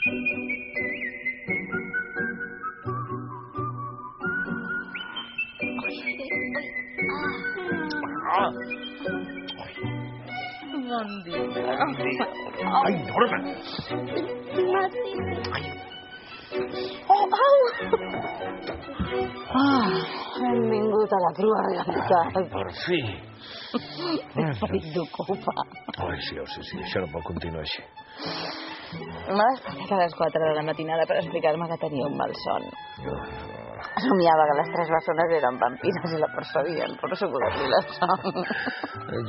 Bon dia. Ai, Norma! Hem vingut a la crua realitat. Per fi. Ferit d'ocupa. Ai, sí, això no pot continuar així. M'ha despertat a les 4 de la matinada per explicar-me que tenia un malson. Somiava que les 3 bessones eren vampires i la perseguien, per assegurar-li la son.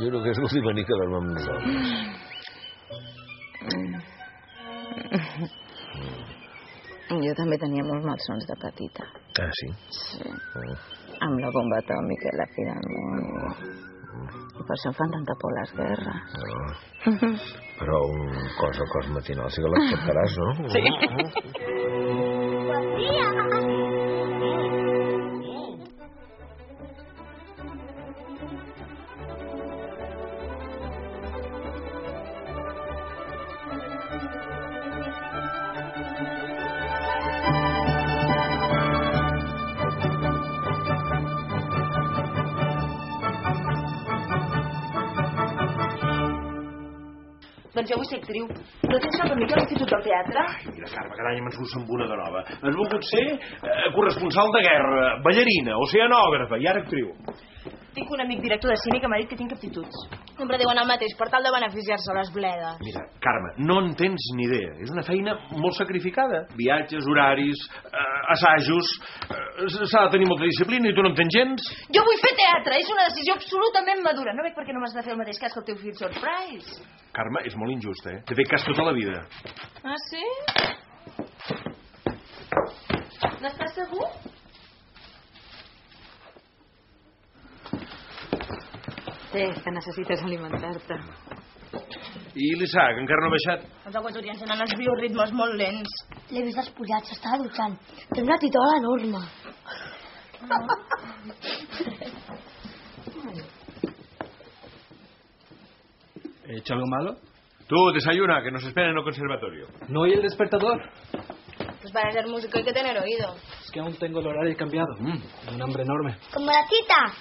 Juro que és l'última nit que dorm amb nosaltres. Jo també tenia molts malsons de petita. Ah, sí? Sí. Amb la bomba atòmica i la fi del món. I per això em fan tanta por les guerres. Però un cos a cos matinal sí que l'acceptaràs, no? Sí. Bon dia! Doncs jo vull ser actriu. No tens cap amiga a l'Institut del Teatre? Ai, mira, Carme, cada any me'n surts amb una de nova. Has volgut ser corresponsal de guerra, ballarina, oceanògrafa i ara actriu. Tinc un amic director de cine que m'ha dit que tinc aptituds. Sempre diuen el mateix, per tal de beneficiar-se a les bledes. Mira, Carme, no en tens ni idea. És una feina molt sacrificada. Viatges, horaris, assajos... S'ha de tenir molta disciplina i tu no en tens gens. Jo vull fer teatre, és una decisió absolutament madura. No veig per què no m'has de fer el mateix cas que el teu fill Surprise. Carme, és molt injust, T'he fet cas tota la vida. Ah, sí? N'estàs segur? Sí, que necessites alimentar-te. I l'Isaac, encara no ha baixat? Els equatorians tenen els bioritmes molt lents. L'he vist despullat, s'estava dutxant. Té una titola enorme. ¿Échame un malo? Tú, desayuna, que nos esperan en el conservatorio. ¿No oí el despertador? Pues para ser músico hay que tener oído. Es que aún tengo el horario cambiado. Un hambre enorme. Como la cita.